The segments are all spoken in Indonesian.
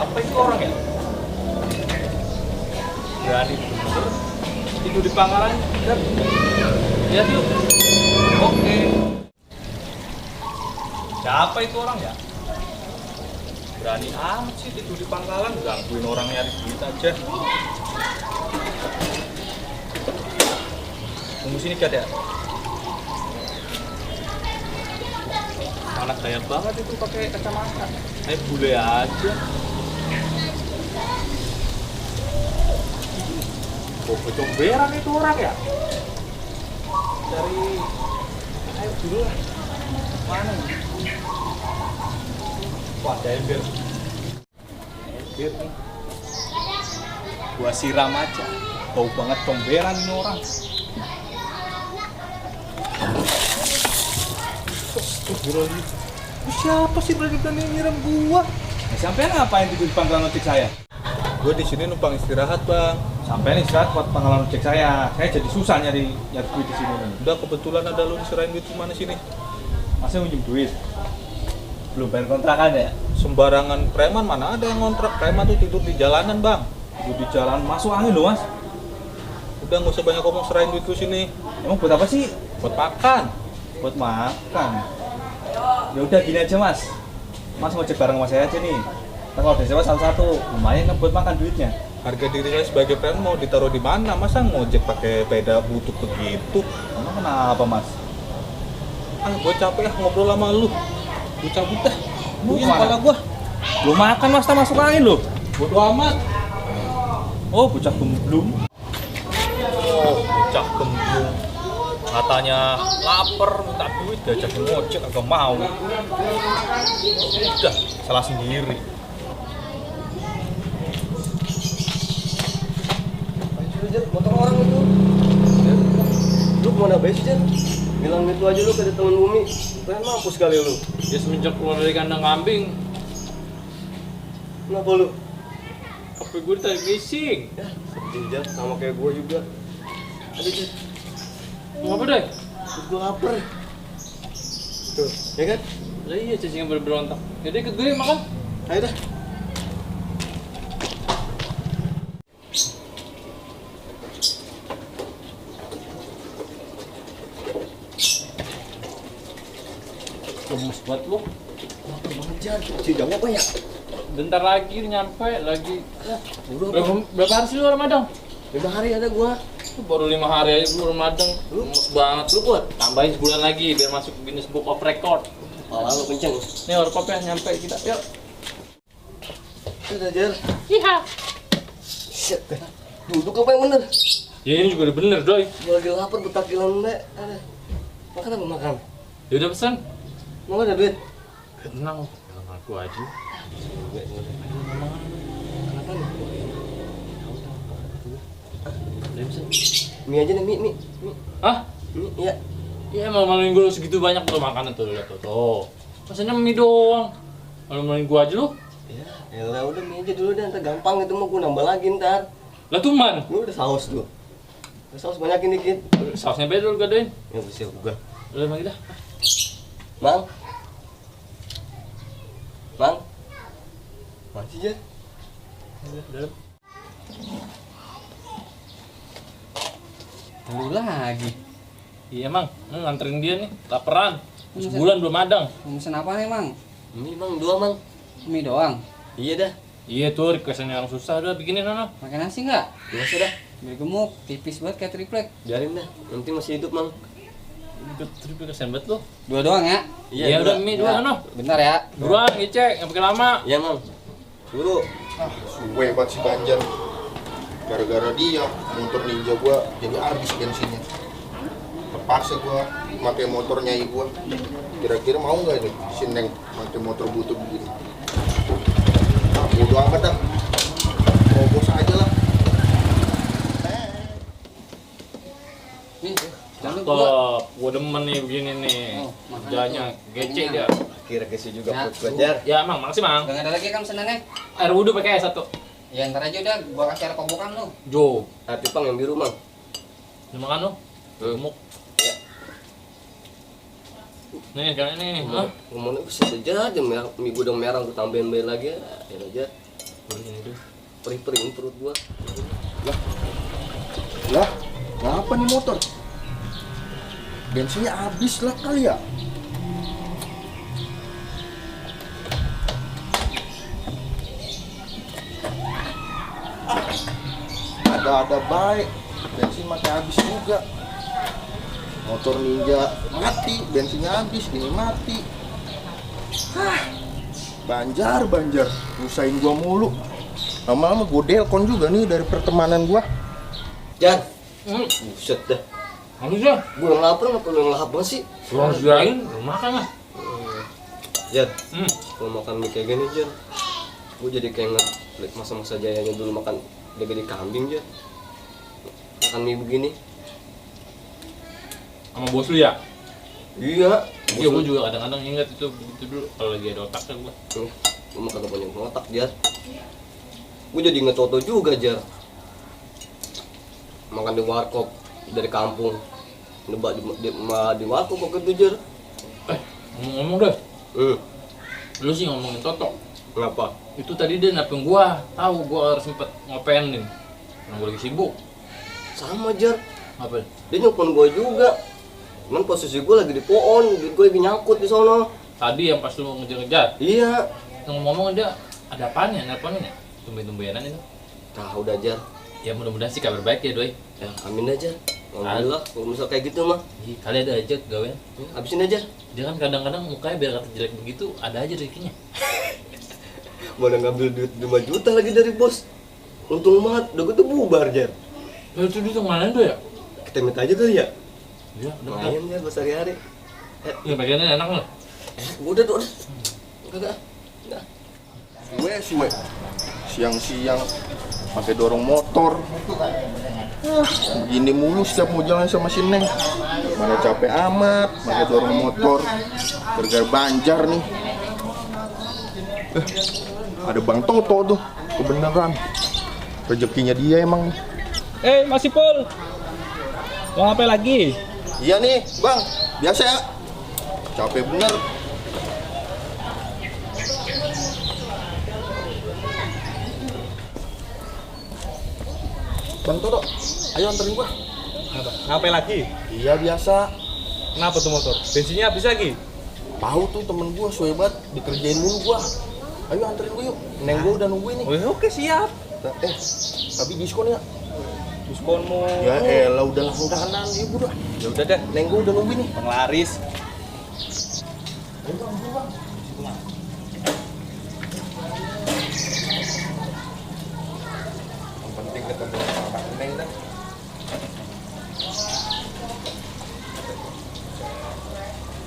Siapa itu orang ya? Berani bener tidur di pangkalan. Lihat yuk. Oke. Siapa itu orang ya? Berani amat sih tidur di pangkalan, gangguin orang nyari duit aja. Tunggu sini Kat ya. Anak gaya banget itu pakai kacamata. Bule aja. Oh, comberan itu orang ya? Dari ayo dulu lah. Mana nih? Wah, ada ember. Ember nih. Gua siram aja. Bau banget comberan ini orang. Astagfirullahaladzim. Siapa sih berani nyiram gua? Sampai ngapain tidur di pangkalan ojek saya? Gue di sini numpang istirahat, Bang. Sampai istirahat buat pangkalan ojek saya. Saya jadi susah nyari duit di sini nih. Udah kebetulan ada lu diserahin duit kemana sini? Masih minjem duit. Belum bayar kontrakan ya? Sembarangan preman, mana ada yang ngontrak. Preman tuh tidur di jalanan, Bang. Tidur di jalan masuk angin loh, Mas. Udah nggak usah banyak ngomong, serahin duit lu sini. Emang buat apa sih? Buat makan. Buat makan. Ya udah gini aja, Mas. Mas ngojek bareng sama saya aja nih. Nah, kalau sewa satu-satu, lumayan kan buat makan duitnya. Harga diri saya sebagai preman mau ditaruh di mana? Masa ngojek pakai beda butut begitu? Emang kenapa, Mas? Ah, gue capek ya ngobrol sama lu. Gue cabut dah. Lu Ini kemana? kepala gua. Lu makan, Mas, tak masuk angin loh. Bodo amat. Oh, bocah gemblung. Oh, bocah gemblung. Katanya lapar, minta duit, diajak ngojek agak mau. Udah, salah sendiri. Motor orang itu. Lu kemana besi, Jan? Bilang itu aja lu ke temen Bumi. Keren mampus kali lu. Ya semenjak keluar dari kandang kambing, Kenapa lu? HP gue tadi bising. Ya, sedih, Jan. Sama kayak gua juga. Aduh, Jan. Mau apa deh? Terus gua lapar. Tuh, ya kan? Lah iya cacingnya berontak. Jadi ikut gue makan. Ayo dah. Lemes banget lu. Lapar banget, Jan. Si Jawa apa ya? Bentar lagi nyampe lagi. Udah, Berapa hari sih lu Ramadan? 5 hari ada gua. Lu baru 5 hari aja lu Ramadan. Lemes banget lu buat. Tambahin sebulan lagi biar masuk Guinness Book of Record. Pala lu kenceng. Nih orpopnya nyampe kita. Yuk. Udah, Jan. Iya. Shit. Duduk apa yang bener? Ya ini juga udah bener doi. Gua lagi lapar betakilan, Mbak. Ada. Makan apa makan? Ya udah pesan. Mau ada duit? Tenang. Bilang aku aja. Udah pesan. Mie aja nih, mie. Hah? Mie, iya. Ya malu-maluin gue segitu banyak tuh makanan tuh, lihat tuh. Masanya mie doang. Malu-maluin gue aja lu. Ya, udah mie aja dulu deh, ntar gampang itu mau gue nambah lagi ntar. Lah tuh man. Lu udah saus tuh. Udah saus banyakin dikit. Sausnya beda lu gadoin. Ya bisa juga. Udah lagi dah. Mang. Mang. Masih aja. Udah. Lu lagi. Iya emang, nganterin dia nih, laperan. Sebulan belum madang. Mau pesen apa nih, Mang? Mie mang, 2 mang. Mie doang. Iya dah. Iya tuh, requestannya orang susah, udah bikinin sana. Makan nasi nggak? Biasa dah. Biar gemuk, tipis banget kayak triplek. Biarin dah. Nanti masih hidup mang. Ikut trip kesian banget lu. Dua doang ya? Iya udah mie dua sana. Bentar ya. Buruan ngecek, yang pakai lama. Iya mang. Buru. Suwe banget si Ganjar. Gara-gara dia, motor ninja gua jadi habis bensinnya. Terpaksa gua pakai motor nyai gua. Kira-kira mau nggak nih si Neng pakai motor butut begini? Ah, bodo amat dah. Mogos aja lah. Nih, jangan lupa. Top, gua demen nih begini nih. Oh, makan Kerjanya tuh. gece Kenyang. dia. Kira kasih juga Ya. perut Ganjar. Ya mang, makasih mang. Udah nggak ada lagi kan pesenannya? Air wudhu pakai es satu. Ya ntar aja udah, gua kasih air kobokan lu. Jo, Hati pang yang biru mang. udah makan lu? Gemuk. Ya. Nih, kalian nih. Hah? Ngomongnya bisa aja merah, mie gudang merah gue tambahin bayar lagi ya aja. Ini tuh. Perih-perih perut gua. Lah, ngapa nih motor? Bensinnya habis lah kali ya? Ada baik, bensin makin habis juga. Motor Ninja mati, bensinnya habis, ini mati. Banjar, nyusahin gua mulu. Lama-lama gua delkon juga nih dari pertemanan gua. Jan. Buset dah. Habis ya. Gua yang lapar apa lu yang lapar sih? Lu harus bilangin, lu makan lah. Jan. Kalau makan mie kayak gini, Jan. Gua jadi keinget masa-masa jayanya dulu makan gede kambing, Jan. Makan mie begini. Sama bos lu ya? Iya. Iya, gua juga kadang-kadang ingat itu begitu dulu kalau lagi ada otaknya gua. Gua makan kagak banyak otak, Jar. Gua jadi inget Toto juga, Jar. Makan di warkop dari kampung. Nebak di warkop waktu itu, Jar. Ngomong-ngomong deh. Lu sih ngomongin Toto. Kenapa? Itu tadi dia nelpon gua, tahu gua harus sempet ngopen nih. Karena gua lagi sibuk. Sama, Jar. Apa? Dia nelfon gua juga. Cuman posisi gua lagi di pohon, gua lagi nyangkut di sono. Tadi yang pas lu ngejar-ngejar. Iya. Ngomong-ngomong dia ada apaan ya nelponin ya? Tumben-tumbenan itu. Tahu dah, Jar. Ya mudah-mudahan sih kabar baik ya, Doi. Ya, amin aja. Alhamdulillah, kalau misal kayak gitu mah. Ih, kali ada aja gawean. Ya, habisin aja. Dia kan kadang-kadang mukanya biar kata jelek begitu, ada aja rezekinya. Mana ngambil duit 5 juta lagi dari bos. Untung banget, udah gitu bubar, Jar. Ya itu dia kemana tuh ya? Kita minta aja kali ya? Iya, udah. Lumayan ya, buat sehari-hari. Ya bagiannya enak loh. Udah. Kagak. Udah. Suwe. Siang-siang pakai dorong motor. Begini mulu setiap mau jalan sama si Neng. Mana capek amat pakai dorong motor. Gara-gara Banjar nih. Ada Bang Toto tuh, kebenaran. Rezekinya dia emang. Mas Ipul. Mau ngapain lagi? Iya nih, Bang. Biasa ya. Capek bener. Bang Toto, ayo anterin gua. Ngapain lagi? Iya biasa. Kenapa tuh motor? Bensinnya habis lagi? Tahu tuh temen gua sobat dikerjain mulu gua. Ayo anterin gua yuk. Neng gua udah nungguin nih. Oke, siap. Tapi diskon ya? Diskonmu. Ya elah udah langganan ibu dah. Ya udah deh, Neng gua udah nungguin nih. penglaris. Yang penting ketemu sama Neng dah.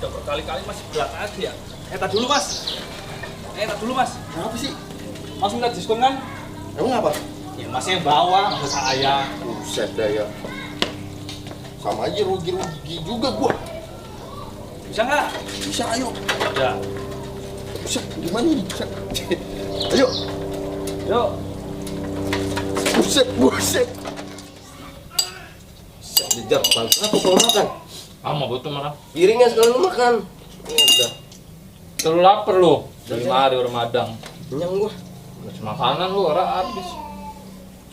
Udah berkali-kali masih berat aja ya. Tak dulu mas. Tak dulu mas. Kenapa sih? Mas minta diskon kan? Emang apa? Ya mas yang bawa, masa saya. Buset dah ya. Sama aja rugi juga gua. Bisa nggak? Bisa ayo. Ya. Buset, gimana nih? Buset. Ayo. Yuk. Buset. Set dijar, langsung apa kalau makan? Mau butuh makan. Piringnya sekalian lu makan. Ya udah. Terlalu lapar lu. Dari hari orang Madang. Kenyang gua. Terus makanan lu orang habis.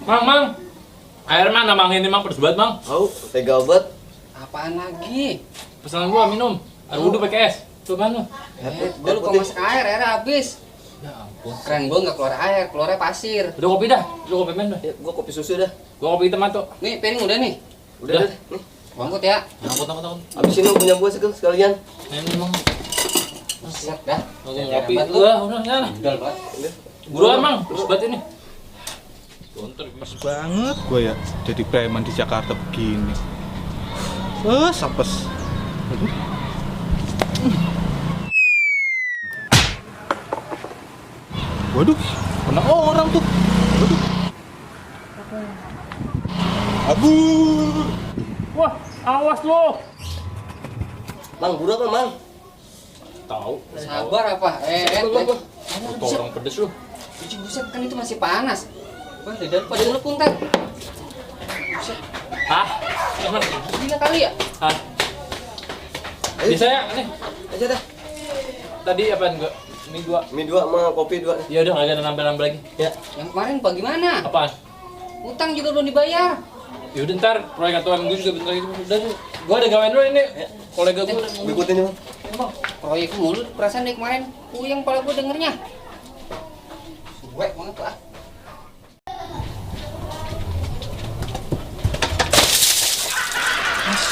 Mang. Air mana mang ini mang pedes banget mang. Tahu, tega banget. Apaan lagi? Pesanan gua minum. Air wudhu pakai es. Coba lu. Gue lupa masak air, airnya habis. Ya ampun. Keren gue nggak keluar air, keluarnya pasir. Udah kopi dah. Lu kopi men dah. Ya, gua kopi susu dah. Gua kopi hitam tuh. Nih piring udah nih. Udah Udah. deh. Nih, Bangkut ya. Angkut. habisin dong punya gua sekalian. Ini mang. Siap dah. Oke, ngopi. Hebat lu. Udah, sana. Udah banget. Udah. Buruan mang. Terus banget ini. Gontor Pas banget gue ya jadi preman di Jakarta begini. Sapes. Waduh, kena orang tuh. Waduh. Abu. Wah, awas lu. Mang, buru apa, Mang? Tahu. Sabar apa? Bang. Foto orang pedes lu. Buset kan itu masih panas. Wah, daripada ngelepung kan. Hah? Cuman. Gila kali ya? Hah? Bisa ya nih. Aja dah. Tadi apaan gua Mie 2. Mie 2 sama kopi 2. Ya udah agak ada nambah-nambah lagi. Ya. Yang kemarin bagaimana? Apaan? Utang juga belum dibayar. Ya udah ntar proyek aturan gue juga bentar lagi. Udah tuh. Gua ada gawain dulu ini. Kolega gue udah Gue ikutin ya, Bang. Bang, proyek mulu perasaan dari kemarin. Puyeng pala gue dengernya. Suwek banget tuh ah.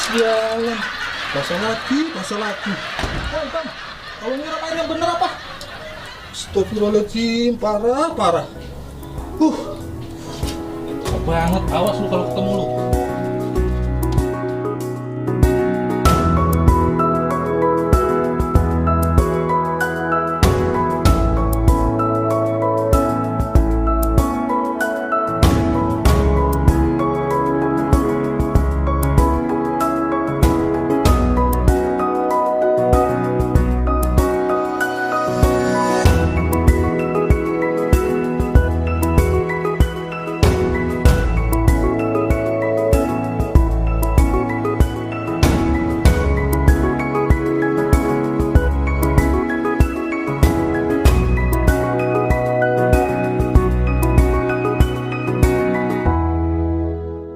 Sialan. Basah lagi. Woi, Bang. Kalau nyiram air yang bener apa? Astagfirullahaladzim, parah. Banget, awas lu kalau ketemu lu.